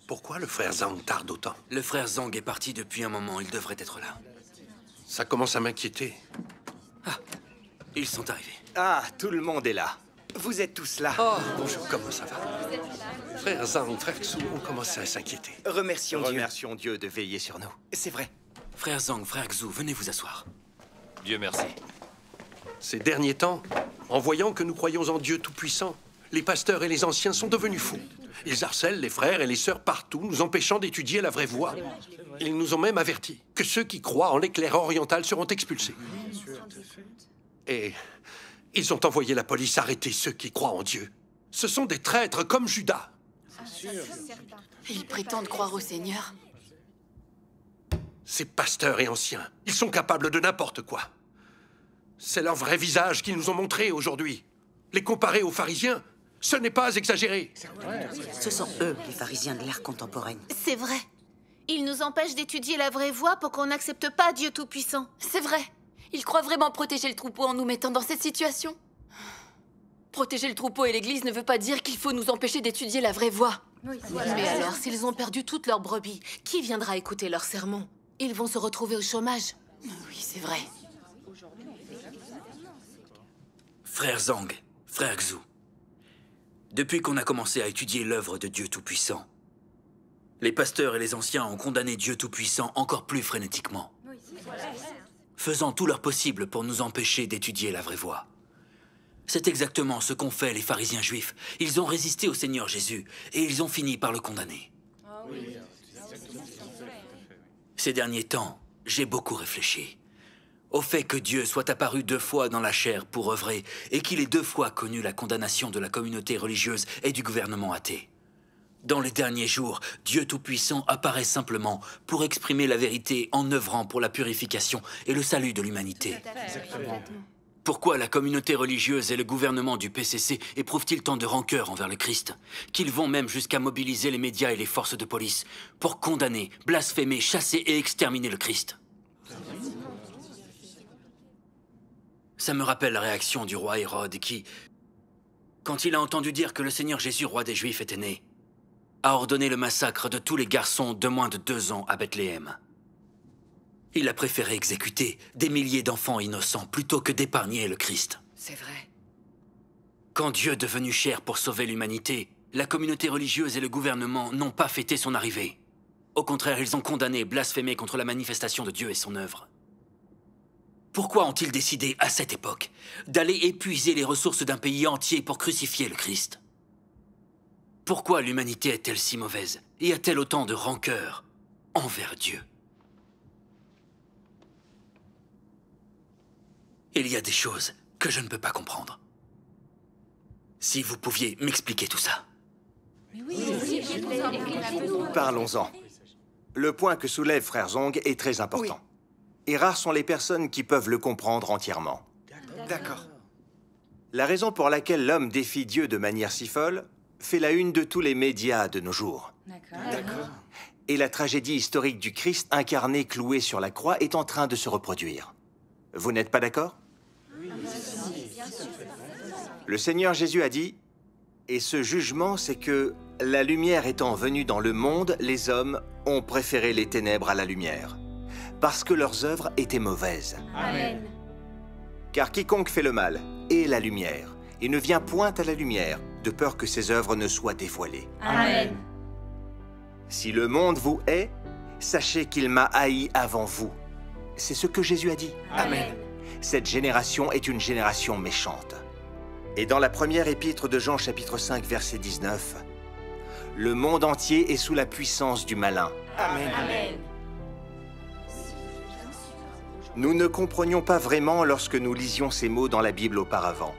Pourquoi le frère Zhang tarde autant? Le frère Zhang est parti depuis un moment, il devrait être là. Ça commence à m'inquiéter. Ah, ils sont arrivés. Ah, tout le monde est là. Vous êtes tous là. Oh, bonjour, comment ça va? Frère Zhang, frère Xu ont commencé à s'inquiéter. Remercions Dieu de veiller sur nous. C'est vrai. Frère Zhang, frère Xu, venez vous asseoir. Dieu merci. Ces derniers temps, en voyant que nous croyons en Dieu Tout-Puissant, les pasteurs et les anciens sont devenus fous. Ils harcèlent les frères et les sœurs partout, nous empêchant d'étudier la vraie voie. Ils nous ont même avertis que ceux qui croient en l'éclair oriental seront expulsés. Et ils ont envoyé la police arrêter ceux qui croient en Dieu. Ce sont des traîtres comme Judas. Ils prétendent croire au Seigneur. Ces pasteurs et anciens, ils sont capables de n'importe quoi. C'est leur vrai visage qu'ils nous ont montré aujourd'hui. Les comparer aux pharisiens, ce n'est pas exagéré. Ce sont eux, les pharisiens de l'ère contemporaine. C'est vrai. Ils nous empêchent d'étudier la vraie voie pour qu'on n'accepte pas Dieu Tout-Puissant. C'est vrai. Ils croient vraiment protéger le troupeau en nous mettant dans cette situation. Protéger le troupeau et l'église ne veut pas dire qu'il faut nous empêcher d'étudier la vraie voie. Mais alors, s'ils ont perdu toutes leurs brebis, qui viendra écouter leurs sermons? Ils vont se retrouver au chômage. Oui, c'est vrai. Frère Zhang, frère Xu, depuis qu'on a commencé à étudier l'œuvre de Dieu Tout-Puissant, les pasteurs et les anciens ont condamné Dieu Tout-Puissant encore plus frénétiquement, faisant tout leur possible pour nous empêcher d'étudier la vraie voie. C'est exactement ce qu'ont fait les pharisiens juifs. Ils ont résisté au Seigneur Jésus et ils ont fini par le condamner. Ces derniers temps, j'ai beaucoup réfléchi au fait que Dieu soit apparu 2 fois dans la chair pour œuvrer et qu'il ait 2 fois connu la condamnation de la communauté religieuse et du gouvernement athée. Dans les derniers jours, Dieu Tout-Puissant apparaît simplement pour exprimer la vérité en œuvrant pour la purification et le salut de l'humanité. Pourquoi la communauté religieuse et le gouvernement du PCC éprouvent-ils tant de rancœur envers le Christ, qu'ils vont même jusqu'à mobiliser les médias et les forces de police pour condamner, blasphémer, chasser et exterminer le Christ? Ça me rappelle la réaction du roi Hérode qui, quand il a entendu dire que le Seigneur Jésus, roi des Juifs, était né, a ordonné le massacre de tous les garçons de moins de 2 ans à Bethléem. Il a préféré exécuter des milliers d'enfants innocents plutôt que d'épargner le Christ. C'est vrai. Quand Dieu devenu chair pour sauver l'humanité, la communauté religieuse et le gouvernement n'ont pas fêté son arrivée. Au contraire, ils ont condamné et blasphémé contre la manifestation de Dieu et son œuvre. Pourquoi ont-ils décidé, à cette époque, d'aller épuiser les ressources d'un pays entier pour crucifier le Christ? Pourquoi l'humanité est-elle si mauvaise et a-t-elle autant de rancœur envers Dieu? Il y a des choses que je ne peux pas comprendre. Si vous pouviez m'expliquer tout ça. Parlons-en. Le point que soulève frère Zhang est très important. Et rares sont les personnes qui peuvent le comprendre entièrement. D'accord. La raison pour laquelle l'homme défie Dieu de manière si folle fait la une de tous les médias de nos jours. D'accord. Et la tragédie historique du Christ incarné cloué sur la croix est en train de se reproduire. Vous n'êtes pas d'accord? Oui. Le Seigneur Jésus a dit, et ce jugement, c'est que la lumière étant venue dans le monde, les hommes ont préféré les ténèbres à la lumière, parce que leurs œuvres étaient mauvaises. Amen. Car quiconque fait le mal est la lumière, et ne vient point à la lumière, de peur que ses œuvres ne soient dévoilées. Amen. Si le monde vous hait, sachez qu'il m'a haï avant vous. C'est ce que Jésus a dit. Amen. Cette génération est une génération méchante. Et dans la première épître de Jean, chapitre 5, verset 19, le monde entier est sous la puissance du malin. Amen. Amen. Nous ne comprenions pas vraiment lorsque nous lisions ces mots dans la Bible auparavant.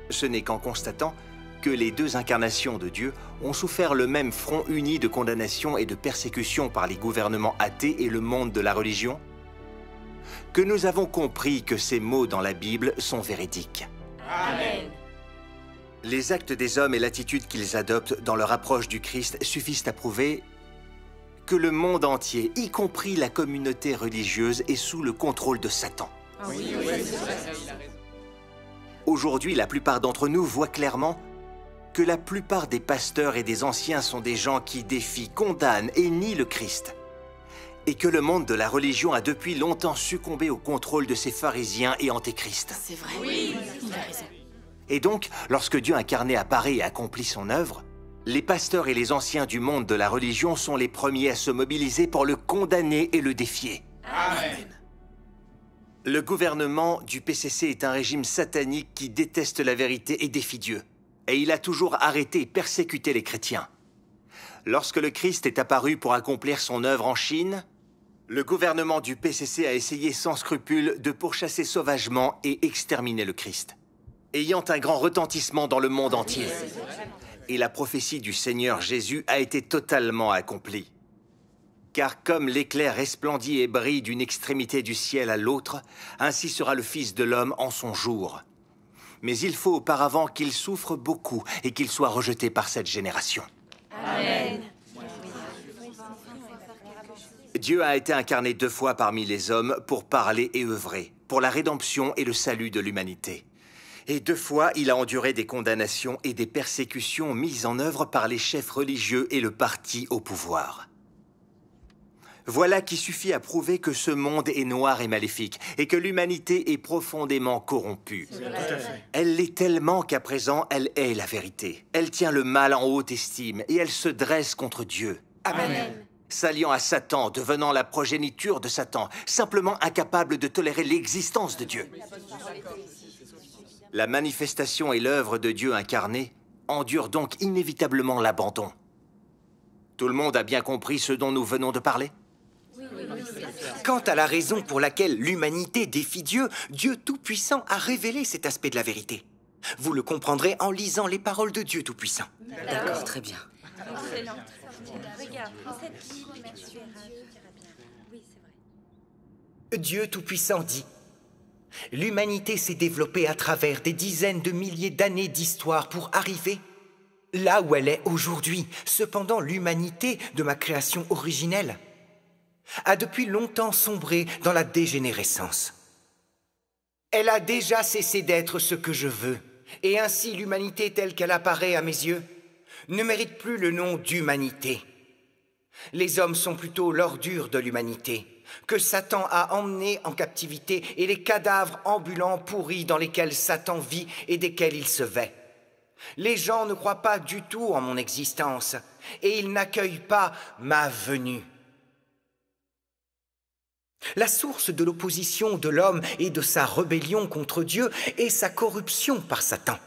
Ce n'est qu'en constatant que les 2 incarnations de Dieu ont souffert le même front uni de condamnation et de persécution par les gouvernements athées et le monde de la religion, que nous avons compris que ces mots dans la Bible sont véridiques. Amen. Les actes des hommes et l'attitude qu'ils adoptent dans leur approche du Christ suffisent à prouver que le monde entier, y compris la communauté religieuse, est sous le contrôle de Satan. Aujourd'hui, la plupart d'entre nous voient clairement que la plupart des pasteurs et des anciens sont des gens qui défient, condamnent et nient le Christ. Et que le monde de la religion a depuis longtemps succombé au contrôle de ces pharisiens et antéchrists. C'est vrai. Oui, il a raison. Et donc, lorsque Dieu incarné apparaît et accomplit son œuvre, les pasteurs et les anciens du monde de la religion sont les premiers à se mobiliser pour le condamner et le défier. Amen. Le gouvernement du PCC est un régime satanique qui déteste la vérité et défie Dieu. Et il a toujours arrêté et persécuté les chrétiens. Lorsque le Christ est apparu pour accomplir son œuvre en Chine, le gouvernement du PCC a essayé sans scrupule de pourchasser sauvagement et exterminer le Christ, ayant un grand retentissement dans le monde entier. Et la prophétie du Seigneur Jésus a été totalement accomplie. Car comme l'éclair resplendit et brille d'une extrémité du ciel à l'autre, ainsi sera le Fils de l'homme en son jour. Mais il faut auparavant qu'il souffre beaucoup et qu'il soit rejeté par cette génération. Amen. Dieu a été incarné 2 fois parmi les hommes pour parler et œuvrer, pour la rédemption et le salut de l'humanité. Et 2 fois, il a enduré des condamnations et des persécutions mises en œuvre par les chefs religieux et le parti au pouvoir. Voilà qui suffit à prouver que ce monde est noir et maléfique, et que l'humanité est profondément corrompue. Elle l'est tellement qu'à présent, elle hait la vérité. Elle tient le mal en haute estime, et elle se dresse contre Dieu. Amen. S'alliant à Satan, devenant la progéniture de Satan, simplement incapable de tolérer l'existence de Dieu. La manifestation et l'œuvre de Dieu incarné endurent donc inévitablement l'abandon. Tout le monde a bien compris ce dont nous venons de parler ? Quant à la raison pour laquelle l'humanité défie Dieu, Dieu Tout-Puissant a révélé cet aspect de la vérité. Vous le comprendrez en lisant les paroles de Dieu Tout-Puissant. D'accord, très bien. Dieu Tout-Puissant dit: l'humanité s'est développée à travers des dizaines de milliers d'années d'histoire pour arriver là où elle est aujourd'hui. Cependant, l'humanité de ma création originelle a depuis longtemps sombré dans la dégénérescence. Elle a déjà cessé d'être ce que je veux, et ainsi l'humanité telle qu'elle apparaît à mes yeux ne mérite plus le nom d'humanité. Les hommes sont plutôt l'ordure de l'humanité, que Satan a emmené en captivité, et les cadavres ambulants pourris dans lesquels Satan vit et desquels il se vêt. Les gens ne croient pas du tout en mon existence, et ils n'accueillent pas ma venue. La source de l'opposition de l'homme et de sa rébellion contre Dieu est sa corruption par Satan.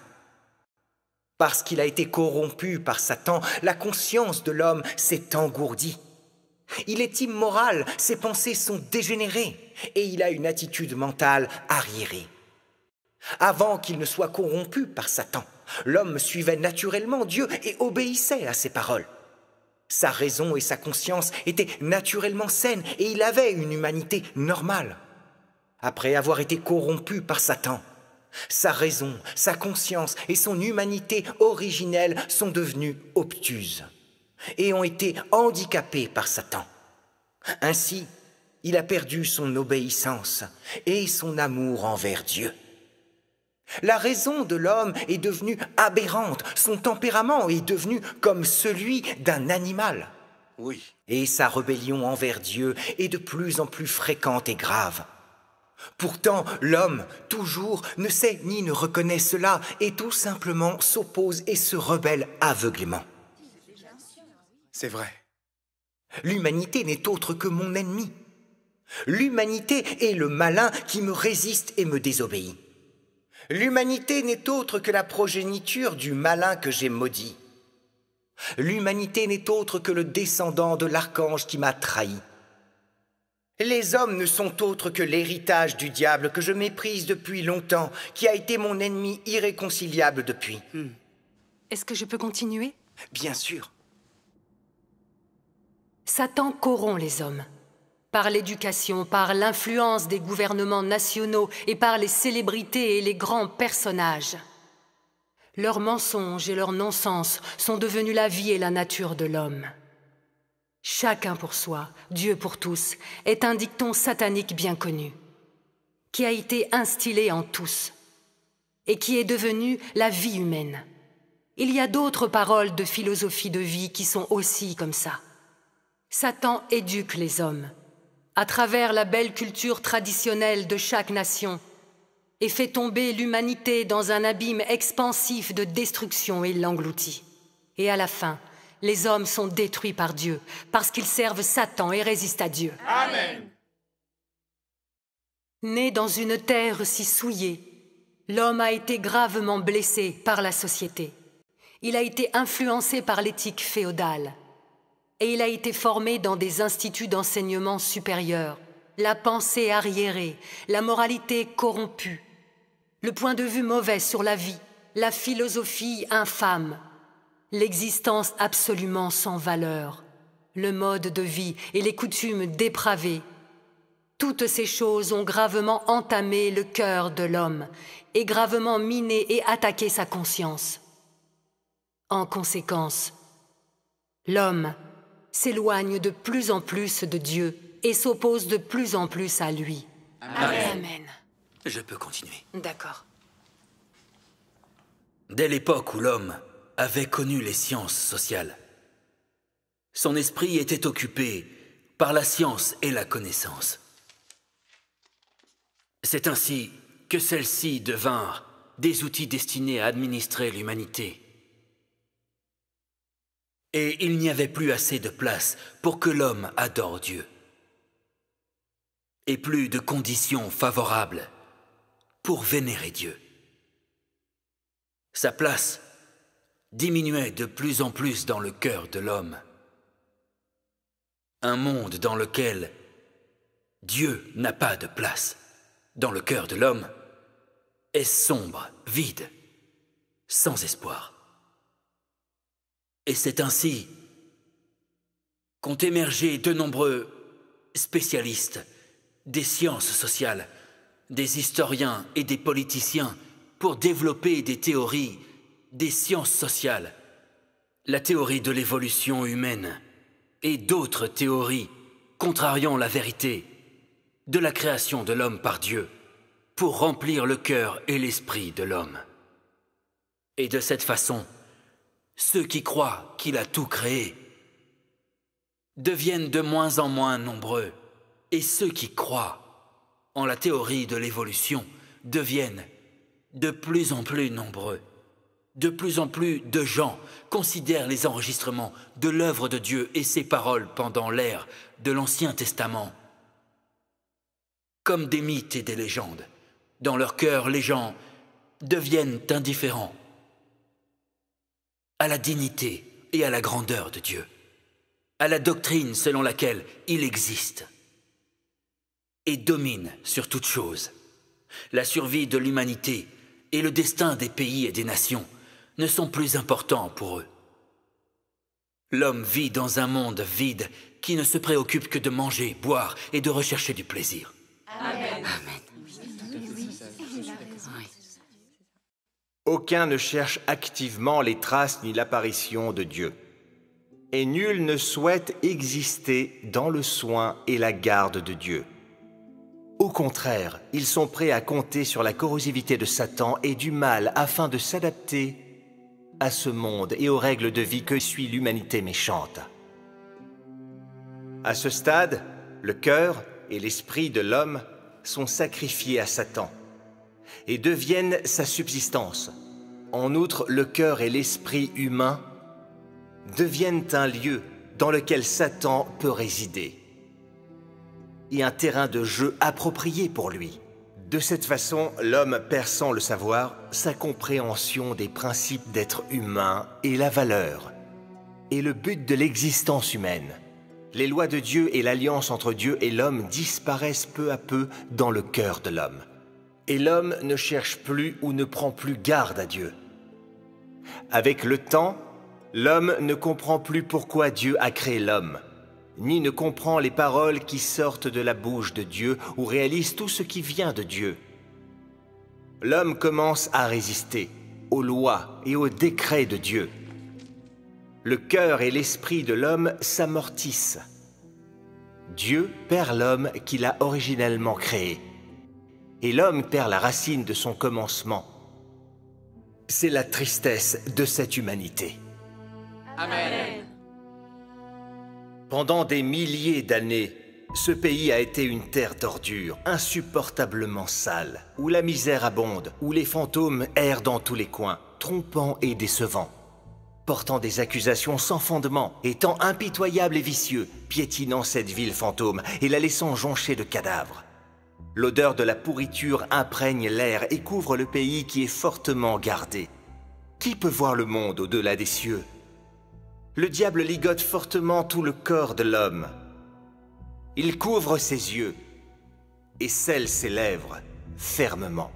Parce qu'il a été corrompu par Satan, la conscience de l'homme s'est engourdie. Il est immoral, ses pensées sont dégénérées, et il a une attitude mentale arriérée. Avant qu'il ne soit corrompu par Satan, l'homme suivait naturellement Dieu et obéissait à ses paroles. Sa raison et sa conscience étaient naturellement saines et il avait une humanité normale. Après avoir été corrompu par Satan, sa raison, sa conscience et son humanité originelle sont devenues obtuses et ont été handicapées par Satan. Ainsi, il a perdu son obéissance et son amour envers Dieu. La raison de l'homme est devenue aberrante, son tempérament est devenu comme celui d'un animal. Oui. Et sa rébellion envers Dieu est de plus en plus fréquente et grave. Pourtant, l'homme, toujours, ne sait ni ne reconnaît cela et tout simplement s'oppose et se rebelle aveuglément. C'est vrai. L'humanité n'est autre que mon ennemi. L'humanité est le malin qui me résiste et me désobéit. L'humanité n'est autre que la progéniture du malin que j'ai maudit. L'humanité n'est autre que le descendant de l'archange qui m'a trahi. Les hommes ne sont autres que l'héritage du diable que je méprise depuis longtemps, qui a été mon ennemi irréconciliable depuis. Est-ce que je peux continuer? Bien sûr. Satan corrompt les hommes. Par l'éducation, par l'influence des gouvernements nationaux et par les célébrités et les grands personnages. Leurs mensonges et leurs non-sens sont devenus la vie et la nature de l'homme. Chacun pour soi, Dieu pour tous, est un dicton satanique bien connu, qui a été instillé en tous et qui est devenu la vie humaine. Il y a d'autres paroles de philosophie de vie qui sont aussi comme ça. Satan éduque les hommes à travers la belle culture traditionnelle de chaque nation et fait tomber l'humanité dans un abîme expansif de destruction et l'engloutit. Et à la fin, les hommes sont détruits par Dieu parce qu'ils servent Satan et résistent à Dieu. Amen. Né dans une terre si souillée, l'homme a été gravement blessé par la société. Il a été influencé par l'éthique féodale et il a été formé dans des instituts d'enseignement supérieur, la pensée arriérée, la moralité corrompue, le point de vue mauvais sur la vie, la philosophie infâme, l'existence absolument sans valeur, le mode de vie et les coutumes dépravées. Toutes ces choses ont gravement entamé le cœur de l'homme et gravement miné et attaqué sa conscience. En conséquence, l'homme s'éloigne de plus en plus de Dieu et s'oppose de plus en plus à lui. Amen. Amen. Je peux continuer. D'accord. Dès l'époque où l'homme avait connu les sciences sociales, son esprit était occupé par la science et la connaissance. C'est ainsi que celles-ci devinrent des outils destinés à administrer l'humanité. Et il n'y avait plus assez de place pour que l'homme adore Dieu. Et plus de conditions favorables pour vénérer Dieu. Sa place diminuait de plus en plus dans le cœur de l'homme. Un monde dans lequel Dieu n'a pas de place dans le cœur de l'homme est sombre, vide, sans espoir. Et c'est ainsi qu'ont émergé de nombreux spécialistes des sciences sociales, des historiens et des politiciens pour développer des théories des sciences sociales, la théorie de l'évolution humaine et d'autres théories contrariant la vérité de la création de l'homme par Dieu pour remplir le cœur et l'esprit de l'homme. Et de cette façon, ceux qui croient qu'il a tout créé deviennent de moins en moins nombreux, et ceux qui croient en la théorie de l'évolution deviennent de plus en plus nombreux. De plus en plus de gens considèrent les enregistrements de l'œuvre de Dieu et ses paroles pendant l'ère de l'Ancien Testament comme des mythes et des légendes. Dans leur cœur, les gens deviennent indifférents à la dignité et à la grandeur de Dieu, à la doctrine selon laquelle il existe et domine sur toute chose. La survie de l'humanité et le destin des pays et des nations ne sont plus importants pour eux. L'homme vit dans un monde vide qui ne se préoccupe que de manger, boire et de rechercher du plaisir. Amen. Aucun ne cherche activement les traces ni l'apparition de Dieu. Et nul ne souhaite exister dans le soin et la garde de Dieu. Au contraire, ils sont prêts à compter sur la corrosivité de Satan et du mal afin de s'adapter à ce monde et aux règles de vie que suit l'humanité méchante. À ce stade, le cœur et l'esprit de l'homme sont sacrifiés à Satan et deviennent sa subsistance. En outre, le cœur et l'esprit humain deviennent un lieu dans lequel Satan peut résider et un terrain de jeu approprié pour lui. De cette façon, l'homme perd sans le savoir sa compréhension des principes d'être humain et la valeur et le but de l'existence humaine. Les lois de Dieu et l'alliance entre Dieu et l'homme disparaissent peu à peu dans le cœur de l'homme. Et l'homme ne cherche plus ou ne prend plus garde à Dieu. Avec le temps, l'homme ne comprend plus pourquoi Dieu a créé l'homme, ni ne comprend les paroles qui sortent de la bouche de Dieu ou réalise tout ce qui vient de Dieu. L'homme commence à résister aux lois et aux décrets de Dieu. Le cœur et l'esprit de l'homme s'amortissent. Dieu perd l'homme qu'il a originellement créé, et l'homme perd la racine de son commencement. C'est la tristesse de cette humanité. Amen. Pendant des milliers d'années, ce pays a été une terre d'ordures, insupportablement sale, où la misère abonde, où les fantômes errent dans tous les coins, trompant et décevant, portant des accusations sans fondement, étant impitoyables et vicieux, piétinant cette ville fantôme et la laissant joncher de cadavres. L'odeur de la pourriture imprègne l'air et couvre le pays qui est fortement gardé. Qui peut voir le monde au-delà des cieux? Le diable ligote fortement tout le corps de l'homme. Il couvre ses yeux et scelle ses lèvres fermement.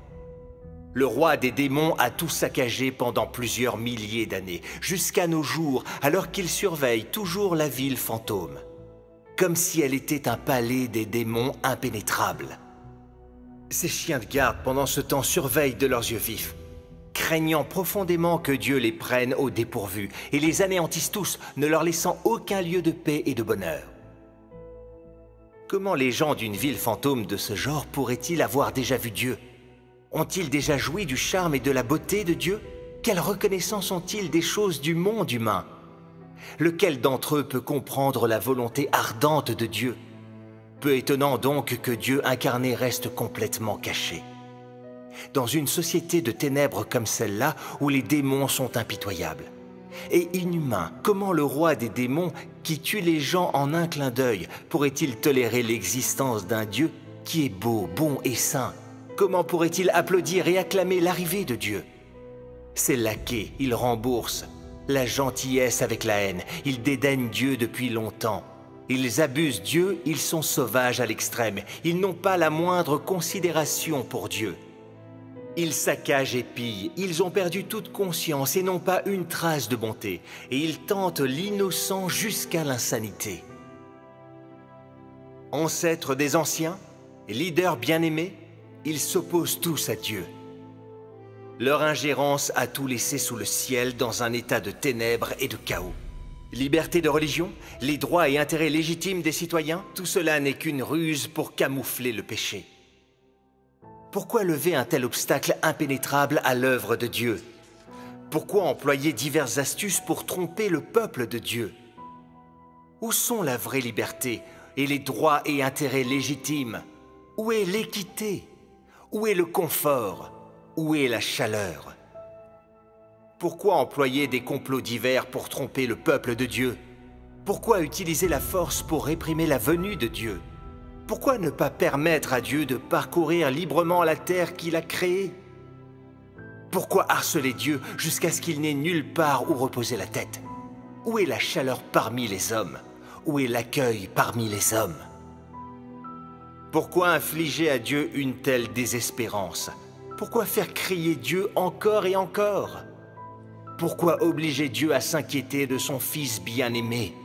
Le roi des démons a tout saccagé pendant plusieurs milliers d'années, jusqu'à nos jours, alors qu'il surveille toujours la ville fantôme, comme si elle était un palais des démons impénétrables. Ces chiens de garde, pendant ce temps, surveillent de leurs yeux vifs, craignant profondément que Dieu les prenne au dépourvu et les anéantisse tous, ne leur laissant aucun lieu de paix et de bonheur. Comment les gens d'une ville fantôme de ce genre pourraient-ils avoir déjà vu Dieu? Ont-ils déjà joui du charme et de la beauté de Dieu? Quelle reconnaissance ont-ils des choses du monde humain? Lequel d'entre eux peut comprendre la volonté ardente de Dieu? Peu étonnant donc que Dieu incarné reste complètement caché. Dans une société de ténèbres comme celle-là, où les démons sont impitoyables et inhumains, comment le roi des démons, qui tue les gens en un clin d'œil, pourrait-il tolérer l'existence d'un Dieu qui est beau, bon et saint? Comment pourrait-il applaudir et acclamer l'arrivée de Dieu? Ses laquais, il rembourse la gentillesse avec la haine. Ils dédaignent Dieu depuis longtemps. Ils abusent Dieu, ils sont sauvages à l'extrême. Ils n'ont pas la moindre considération pour Dieu. Ils saccagent et pillent, ils ont perdu toute conscience et n'ont pas une trace de bonté. Et ils tentent l'innocent jusqu'à l'insanité. Ancêtres des anciens, leaders bien-aimés, ils s'opposent tous à Dieu. Leur ingérence a tout laissé sous le ciel dans un état de ténèbres et de chaos. Liberté de religion, les droits et intérêts légitimes des citoyens, tout cela n'est qu'une ruse pour camoufler le péché. Pourquoi lever un tel obstacle impénétrable à l'œuvre de Dieu? Pourquoi employer diverses astuces pour tromper le peuple de Dieu? Où sont la vraie liberté et les droits et intérêts légitimes? Où est l'équité? Où est le confort? Où est la chaleur? Pourquoi employer des complots divers pour tromper le peuple de Dieu? Pourquoi utiliser la force pour réprimer la venue de Dieu? Pourquoi ne pas permettre à Dieu de parcourir librement la terre qu'il a créée? Pourquoi harceler Dieu jusqu'à ce qu'il n'ait nulle part où reposer la tête? Où est la chaleur parmi les hommes? Où est l'accueil parmi les hommes? Pourquoi infliger à Dieu une telle désespérance? Pourquoi faire crier Dieu encore et encore? Pourquoi obliger Dieu à s'inquiéter de son Fils bien-aimé?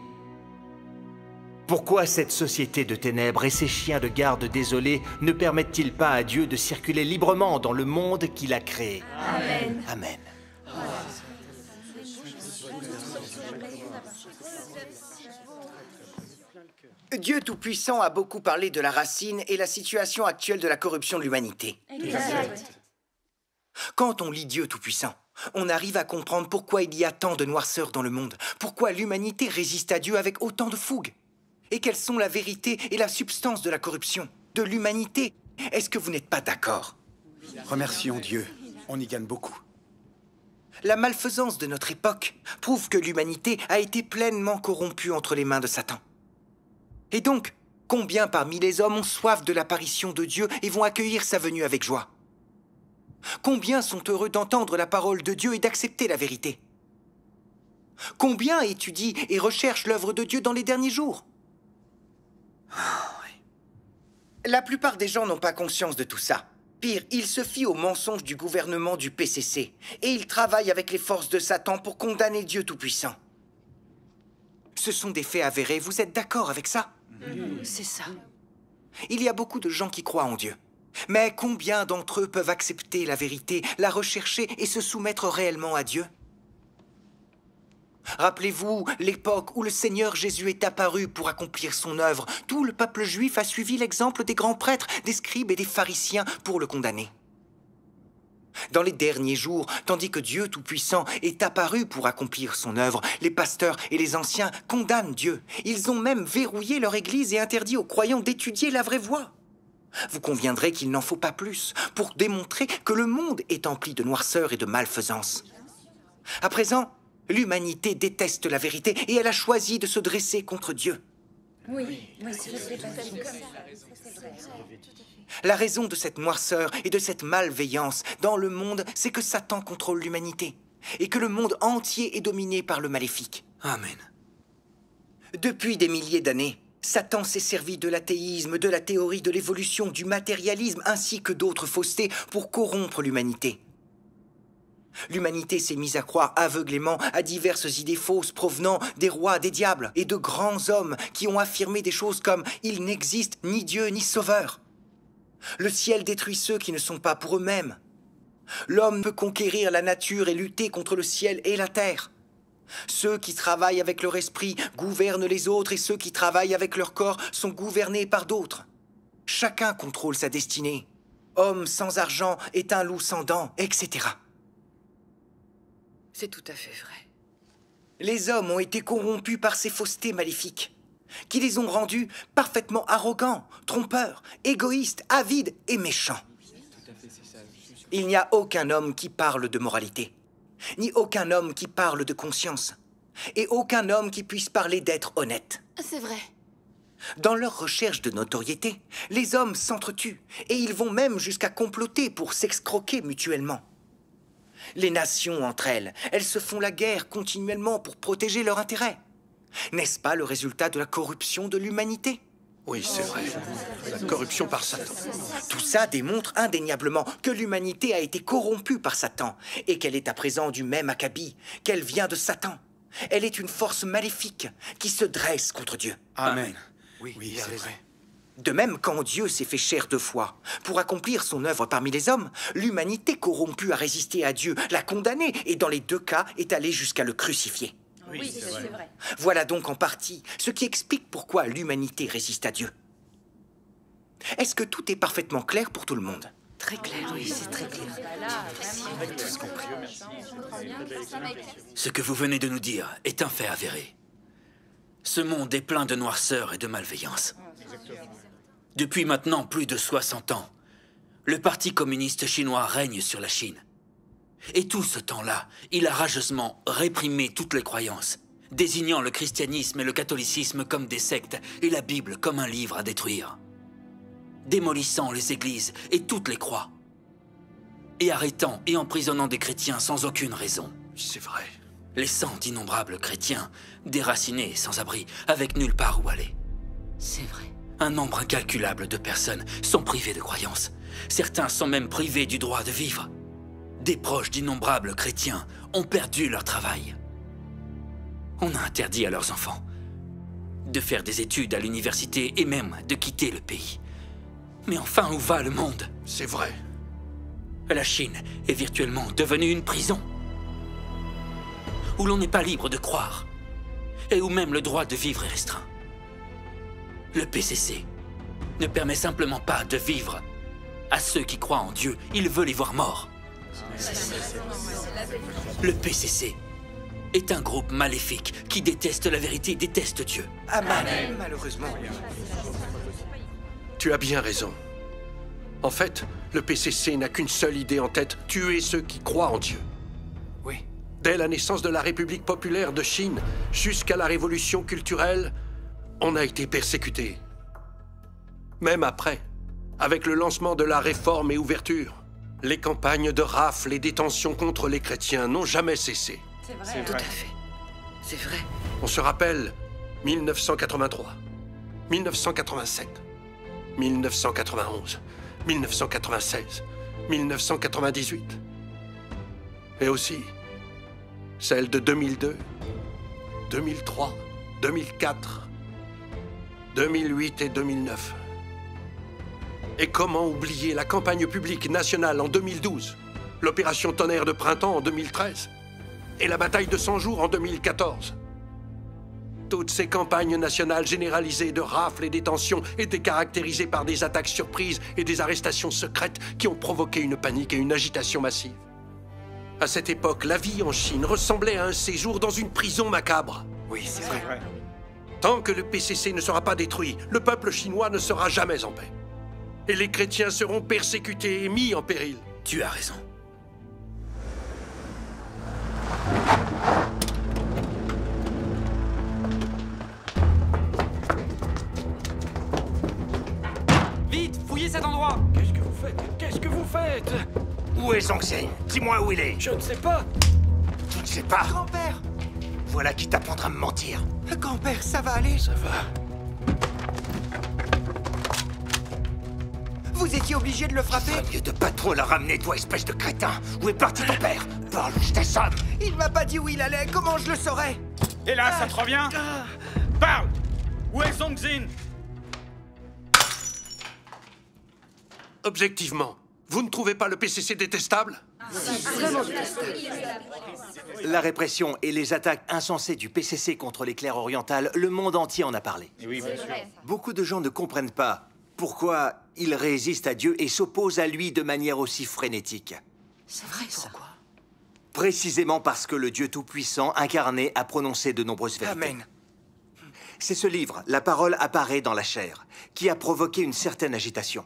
Pourquoi cette société de ténèbres et ces chiens de garde désolés ne permettent-ils pas à Dieu de circuler librement dans le monde qu'il a créé? Amen. Amen. Dieu Tout-Puissant a beaucoup parlé de la racine et la situation actuelle de la corruption de l'humanité. Quand on lit Dieu Tout-Puissant, on arrive à comprendre pourquoi il y a tant de noirceur dans le monde, pourquoi l'humanité résiste à Dieu avec autant de fougue, et quelles sont la vérité et la substance de la corruption, de l'humanité. Est-ce que vous n'êtes pas d'accord? Remercions Dieu, on y gagne beaucoup. La malfaisance de notre époque prouve que l'humanité a été pleinement corrompue entre les mains de Satan. Et donc, combien parmi les hommes ont soif de l'apparition de Dieu et vont accueillir sa venue avec joie? Combien sont heureux d'entendre la parole de Dieu et d'accepter la vérité? Combien étudient et recherchent l'œuvre de Dieu dans les derniers jours? La plupart des gens n'ont pas conscience de tout ça. Pire, ils se fient aux mensonges du gouvernement du PCC et ils travaillent avec les forces de Satan pour condamner Dieu Tout-Puissant. Ce sont des faits avérés, vous êtes d'accord avec ça? C'est ça. Il y a beaucoup de gens qui croient en Dieu. Mais combien d'entre eux peuvent accepter la vérité, la rechercher et se soumettre réellement à Dieu? Rappelez-vous l'époque où le Seigneur Jésus est apparu pour accomplir son œuvre. Tout le peuple juif a suivi l'exemple des grands prêtres, des scribes et des pharisiens pour le condamner. Dans les derniers jours, tandis que Dieu Tout-Puissant est apparu pour accomplir son œuvre, les pasteurs et les anciens condamnent Dieu. Ils ont même verrouillé leur église et interdit aux croyants d'étudier la vraie voie. Vous conviendrez qu'il n'en faut pas plus pour démontrer que le monde est empli de noirceur et de malfaisance. À présent, l'humanité déteste la vérité et elle a choisi de se dresser contre Dieu. La raison de cette noirceur et de cette malveillance dans le monde, c'est que Satan contrôle l'humanité et que le monde entier est dominé par le maléfique. Amen. Depuis des milliers d'années, Satan s'est servi de l'athéisme, de la théorie de l'évolution, du matérialisme ainsi que d'autres faussetés pour corrompre l'humanité. L'humanité s'est mise à croire aveuglément à diverses idées fausses provenant des rois, des diables et de grands hommes qui ont affirmé des choses comme « il n'existe ni Dieu ni Sauveur ». Le ciel détruit ceux qui ne sont pas pour eux-mêmes. L'homme peut conquérir la nature et lutter contre le ciel et la terre. Ceux qui travaillent avec leur esprit gouvernent les autres et ceux qui travaillent avec leur corps sont gouvernés par d'autres. Chacun contrôle sa destinée. Homme sans argent est un loup sans dents, etc. C'est tout à fait vrai. Les hommes ont été corrompus par ces faussetés maléfiques, qui les ont rendus parfaitement arrogants, trompeurs, égoïstes, avides et méchants. Il n'y a aucun homme qui parle de moralité, ni aucun homme qui parle de conscience, et aucun homme qui puisse parler d'être honnête. C'est vrai. Dans leur recherche de notoriété, les hommes s'entretuent, et ils vont même jusqu'à comploter pour s'excroquer mutuellement. Les nations entre elles, elles se font la guerre continuellement pour protéger leurs intérêts. N'est-ce pas le résultat de la corruption de l'humanité? Oui, c'est vrai. La corruption par Satan. Tout ça démontre indéniablement que l'humanité a été corrompue par Satan et qu'elle est à présent du même acabit, qu'elle vient de Satan. Elle est une force maléfique qui se dresse contre Dieu. Amen. Oui, il a raison. De même, quand Dieu s'est fait chair 2 fois pour accomplir son œuvre parmi les hommes, l'humanité corrompue a résisté à Dieu, l'a condamné et dans les 2 cas est allée jusqu'à le crucifier. Oui, c'est vrai. Voilà donc en partie ce qui explique pourquoi l'humanité résiste à Dieu. Est-ce que tout est parfaitement clair pour tout le monde? Très clair, oui, c'est très clair. On a tous compris. Ce que vous venez de nous dire est un fait avéré. Ce monde est plein de noirceur et de malveillance. Depuis maintenant plus de 60 ans, le Parti communiste chinois règne sur la Chine. Et tout ce temps-là, il a rageusement réprimé toutes les croyances, désignant le christianisme et le catholicisme comme des sectes et la Bible comme un livre à détruire, démolissant les églises et toutes les croix, et arrêtant et emprisonnant des chrétiens sans aucune raison. C'est vrai. Laissant d'innombrables chrétiens déracinés et sans abri, avec nulle part où aller. C'est vrai. Un nombre incalculable de personnes sont privées de croyances. Certains sont même privés du droit de vivre. Des proches d'innombrables chrétiens ont perdu leur travail. On a interdit à leurs enfants de faire des études à l'université et même de quitter le pays. Mais enfin, où va le monde? C'est vrai. La Chine est virtuellement devenue une prison, où l'on n'est pas libre de croire, et où même le droit de vivre est restreint. Le PCC ne permet simplement pas de vivre à ceux qui croient en Dieu, il veut les voir morts. Le PCC est un groupe maléfique qui déteste la vérité, déteste Dieu. Amen. Malheureusement. Tu as bien raison. En fait, le PCC n'a qu'une seule idée en tête, tuer ceux qui croient en Dieu. Oui. Dès la naissance de la République populaire de Chine jusqu'à la révolution culturelle, on a été persécutés. Même après, avec le lancement de la réforme et ouverture, les campagnes de rafles et détentions contre les chrétiens n'ont jamais cessé. C'est vrai. Tout à fait. C'est vrai. On se rappelle 1983, 1987, 1991, 1996, 1998. Et aussi celle de 2002, 2003, 2004, 2008 et 2009. Et comment oublier la campagne publique nationale en 2012, l'opération Tonnerre de printemps en 2013 et la bataille de 100 jours en 2014. Toutes ces campagnes nationales généralisées de rafles et détentions étaient caractérisées par des attaques surprises et des arrestations secrètes qui ont provoqué une panique et une agitation massive. À cette époque, la vie en Chine ressemblait à un séjour dans une prison macabre. Oui, c'est vrai. Tant que le PCC ne sera pas détruit, le peuple chinois ne sera jamais en paix. Et les chrétiens seront persécutés et mis en péril. Tu as raison. Vite, fouillez cet endroit! Qu'est-ce que vous faites? Qu'est-ce que vous faites? Où est Zhongzhen? Dis-moi où il est. Je ne sais pas. Tu ne sais pas? Grand-père! Voilà qui t'apprendra à me mentir. Grand-père, ça va aller? Ça va. Vous étiez obligé de le frapper? Mieux de pas trop le ramener, toi, espèce de crétin. Où est parti ton père? Parle, je t'assomme. Il m'a pas dit où il allait, comment je le saurais? Et là, ça te revient? Parle! Où est Zhongzhen? Objectivement, vous ne trouvez pas le PCC détestable? La répression et les attaques insensées du PCC contre les clercs orientales, le monde entier en a parlé. Oui, bien sûr. Beaucoup de gens ne comprennent pas pourquoi ils résistent à Dieu et s'opposent à lui de manière aussi frénétique. C'est vrai, ça. Précisément parce que le Dieu Tout-Puissant incarné a prononcé de nombreuses vérités. Amen. C'est ce livre, La parole apparaît dans la chair, qui a provoqué une certaine agitation.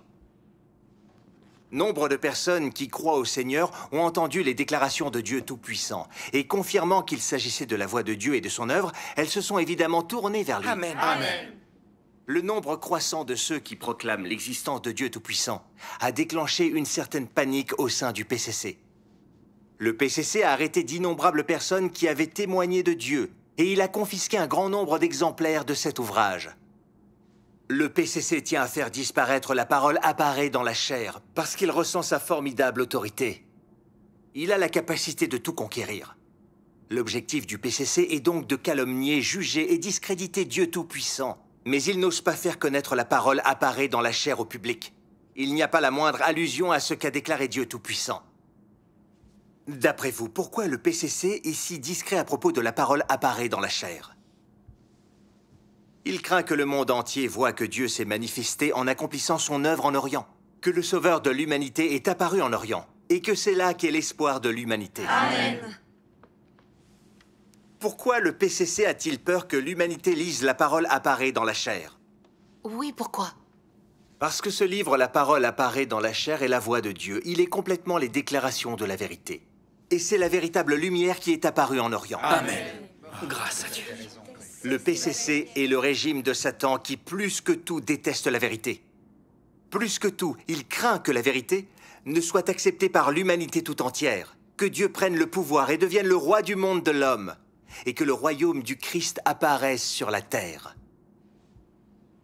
Nombre de personnes qui croient au Seigneur ont entendu les déclarations de Dieu Tout-Puissant, et confirmant qu'il s'agissait de la voix de Dieu et de son œuvre, elles se sont évidemment tournées vers lui. Amen. Amen. Le nombre croissant de ceux qui proclament l'existence de Dieu Tout-Puissant a déclenché une certaine panique au sein du PCC. Le PCC a arrêté d'innombrables personnes qui avaient témoigné de Dieu, et il a confisqué un grand nombre d'exemplaires de cet ouvrage. Le PCC tient à faire disparaître la parole apparaît dans la chair, parce qu'il ressent sa formidable autorité. Il a la capacité de tout conquérir. L'objectif du PCC est donc de calomnier, juger et discréditer Dieu Tout-Puissant. Mais il n'ose pas faire connaître la parole apparaît dans la chair au public. Il n'y a pas la moindre allusion à ce qu'a déclaré Dieu Tout-Puissant. D'après vous, pourquoi le PCC est si discret à propos de la parole apparaît dans la chair? Il craint que le monde entier voie que Dieu s'est manifesté en accomplissant son œuvre en Orient, que le Sauveur de l'humanité est apparu en Orient, et que c'est là qu'est l'espoir de l'humanité. Amen. Pourquoi le PCC a-t-il peur que l'humanité lise la parole apparaît dans la chair? Oui, pourquoi? Parce que ce livre, La parole apparaît dans la chair, est la voix de Dieu. Il est complètement les déclarations de la vérité. Et c'est la véritable lumière qui est apparue en Orient. Amen. Grâce à Dieu. Le PCC est le régime de Satan qui, plus que tout, déteste la vérité. Plus que tout, il craint que la vérité ne soit acceptée par l'humanité tout entière, que Dieu prenne le pouvoir et devienne le roi du monde de l'homme, et que le royaume du Christ apparaisse sur la terre.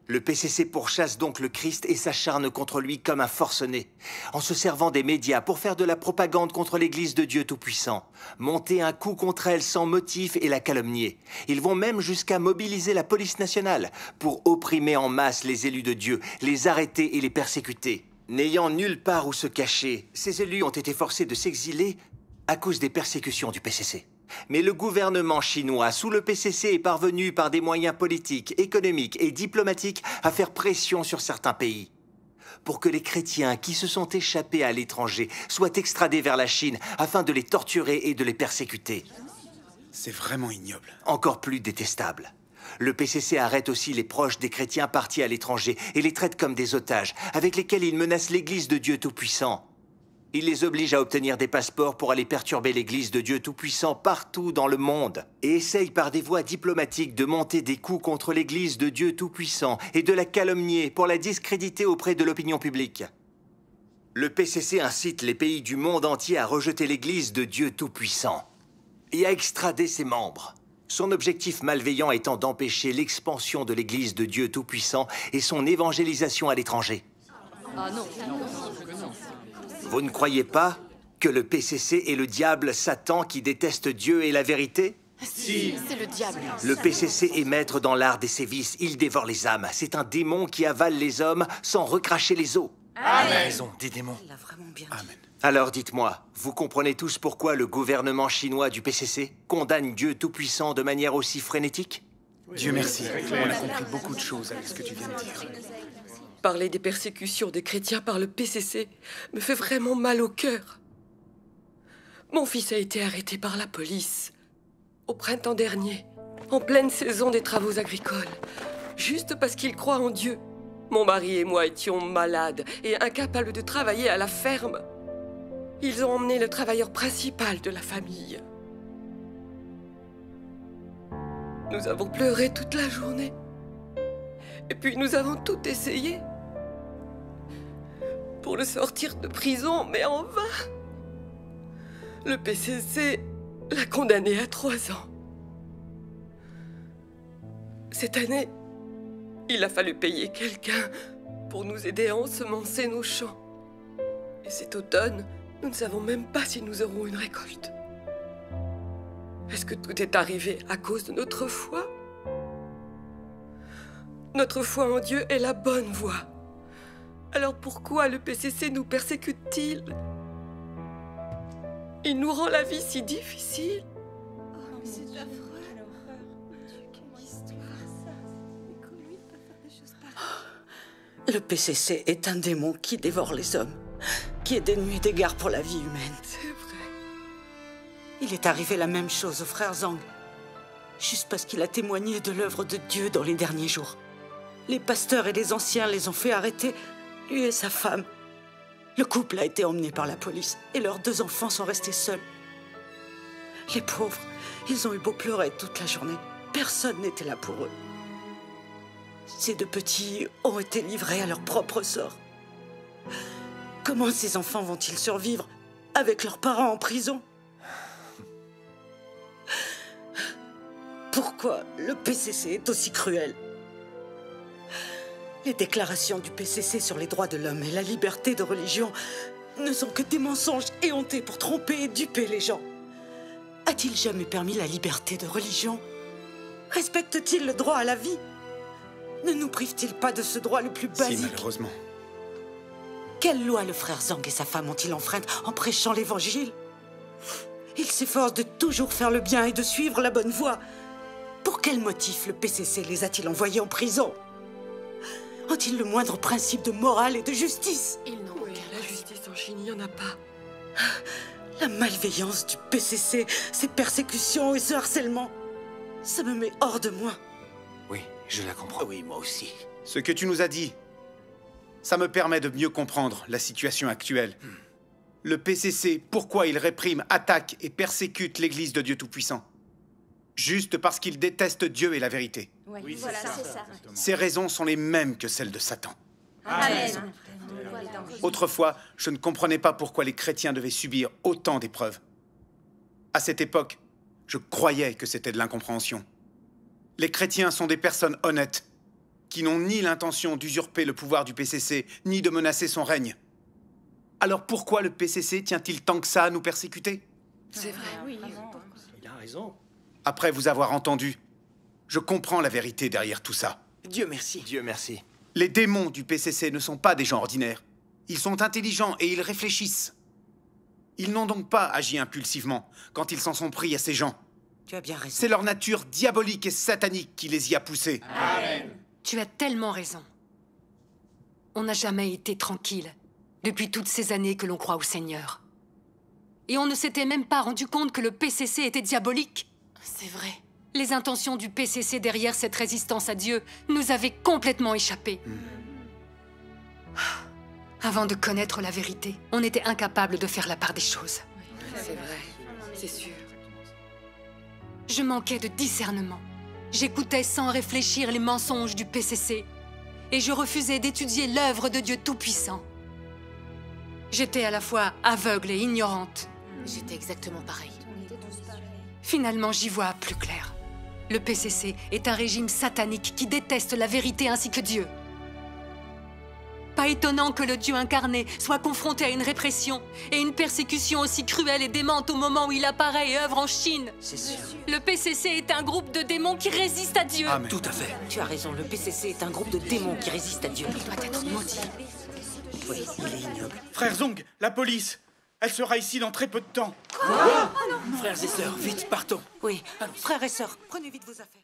Le PCC pourchasse donc le Christ et s'acharne contre lui comme un forcené, en se servant des médias pour faire de la propagande contre l'Église de Dieu Tout-Puissant, monter un coup contre elle sans motif et la calomnier. Ils vont même jusqu'à mobiliser la police nationale pour opprimer en masse les élus de Dieu, les arrêter et les persécuter. N'ayant nulle part où se cacher, ces élus ont été forcés de s'exiler à cause des persécutions du PCC. Mais le gouvernement chinois, sous le PCC, est parvenu par des moyens politiques, économiques et diplomatiques à faire pression sur certains pays pour que les chrétiens qui se sont échappés à l'étranger soient extradés vers la Chine afin de les torturer et de les persécuter. C'est vraiment ignoble. Encore plus détestable. Le PCC arrête aussi les proches des chrétiens partis à l'étranger et les traite comme des otages, avec lesquels il menace l'Église de Dieu Tout-Puissant. Il les oblige à obtenir des passeports pour aller perturber l'Église de Dieu Tout-Puissant partout dans le monde et essaye par des voies diplomatiques de monter des coups contre l'Église de Dieu Tout-Puissant et de la calomnier pour la discréditer auprès de l'opinion publique. Le PCC incite les pays du monde entier à rejeter l'Église de Dieu Tout-Puissant et à extrader ses membres. Son objectif malveillant étant d'empêcher l'expansion de l'Église de Dieu Tout-Puissant et son évangélisation à l'étranger. Ah non. Vous ne croyez pas que le PCC est le diable Satan qui déteste Dieu et la vérité? Si, c'est le diable. Le PCC est maître dans l'art des sévices. Il dévore les âmes. C'est un démon qui avale les hommes sans recracher les os. Amen. Raison, des démons. Il a vraiment bien dit. Amen. Alors dites-moi, vous comprenez tous pourquoi le gouvernement chinois du PCC condamne Dieu Tout-Puissant de manière aussi frénétique? Dieu merci, on a compris beaucoup de choses avec ce que tu viens de dire. Parler des persécutions des chrétiens par le PCC me fait vraiment mal au cœur. Mon fils a été arrêté par la police au printemps dernier, en pleine saison des travaux agricoles, juste parce qu'il croit en Dieu. Mon mari et moi étions malades et incapables de travailler à la ferme. Ils ont emmené le travailleur principal de la famille. Nous avons pleuré toute la journée. Et puis nous avons tout essayé pour le sortir de prison, mais en vain. Le PCC l'a condamné à 3 ans. Cette année, il a fallu payer quelqu'un pour nous aider à ensemencer nos champs. Et cet automne, nous ne savons même pas si nous aurons une récolte. Est-ce que tout est arrivé à cause de notre foi? Notre foi en Dieu est la bonne voie. Alors pourquoi le PCC nous persécute-t-il? Il nous rend la vie si difficile. Oh, mais c'est affreux. Quelle histoire, ça. Mais comment il peut faire des choses pareilles? Le PCC est un démon qui dévore les hommes, qui est dénué d'égard pour la vie humaine. C'est vrai. Il est arrivé la même chose au frère Zhang, juste parce qu'il a témoigné de l'œuvre de Dieu dans les derniers jours. Les pasteurs et les anciens les ont fait arrêter, lui et sa femme. Le couple a été emmené par la police et leurs 2 enfants sont restés seuls. Les pauvres, ils ont eu beau pleurer toute la journée. Personne n'était là pour eux. Ces 2 petits ont été livrés à leur propre sort. Comment ces enfants vont-ils survivre avec leurs parents en prison? Pourquoi le PCC est aussi cruel? Les déclarations du PCC sur les droits de l'homme et la liberté de religion ne sont que des mensonges éhontés pour tromper et duper les gens. A-t-il jamais permis la liberté de religion? Respecte-t-il le droit à la vie? Ne nous prive-t-il pas de ce droit le plus basique? Si, malheureusement. Quelle loi le frère Zhang et sa femme ont-ils enfreinte en prêchant l'évangile? Ils s'efforcent de toujours faire le bien et de suivre la bonne voie. Pour quel motif le PCC les a-t-il envoyés en prison? Ont-ils le moindre principe de morale et de justice? Ils n'ont aucun. La justice en Chine, il n'y en a pas. La malveillance du PCC, ces persécutions et ce harcèlement, ça me met hors de moi. Oui, je la comprends. Oui, moi aussi. Ce que tu nous as dit, ça me permet de mieux comprendre la situation actuelle. Le PCC, pourquoi il réprime, attaque et persécute l'Église de Dieu Tout-Puissant? Juste parce qu'il déteste Dieu et la vérité. Oui, voilà, c'est ça. Ces raisons sont les mêmes que celles de Satan. Amen. Autrefois, je ne comprenais pas pourquoi les chrétiens devaient subir autant d'épreuves. À cette époque, je croyais que c'était de l'incompréhension. Les chrétiens sont des personnes honnêtes, qui n'ont ni l'intention d'usurper le pouvoir du PCC, ni de menacer son règne. Alors pourquoi le PCC tient-il tant que ça à nous persécuter? C'est vrai. Oui, il a raison. Après vous avoir entendu, je comprends la vérité derrière tout ça. Dieu merci. Dieu merci. Les démons du PCC ne sont pas des gens ordinaires. Ils sont intelligents et ils réfléchissent. Ils n'ont donc pas agi impulsivement quand ils s'en sont pris à ces gens. Tu as bien raison. C'est leur nature diabolique et satanique qui les y a poussés. Amen. Tu as tellement raison. On n'a jamais été tranquille depuis toutes ces années que l'on croit au Seigneur. Et on ne s'était même pas rendu compte que le PCC était diabolique. C'est vrai. Les intentions du PCC derrière cette résistance à Dieu nous avaient complètement échappé. Avant de connaître la vérité, on était incapable de faire la part des choses. C'est vrai, c'est sûr. Je manquais de discernement. J'écoutais sans réfléchir les mensonges du PCC. Et je refusais d'étudier l'œuvre de Dieu Tout-Puissant. J'étais à la fois aveugle et ignorante. J'étais exactement pareil. Finalement, j'y vois plus clair. Le PCC est un régime satanique qui déteste la vérité ainsi que Dieu. Pas étonnant que le Dieu incarné soit confronté à une répression et une persécution aussi cruelle et démente au moment où il apparaît et œuvre en Chine. C'est sûr. Le PCC est un groupe de démons qui résistent à Dieu. Amen. Tout à fait. Tu as raison, le PCC est un groupe de démons qui résistent à Dieu. Il doit être maudit. Oui, il est ignoble. Frère Zhang, la police, elle sera ici dans très peu de temps. Frères et sœurs, vite, partons. Oui, frères et sœurs, prenez vite vos affaires.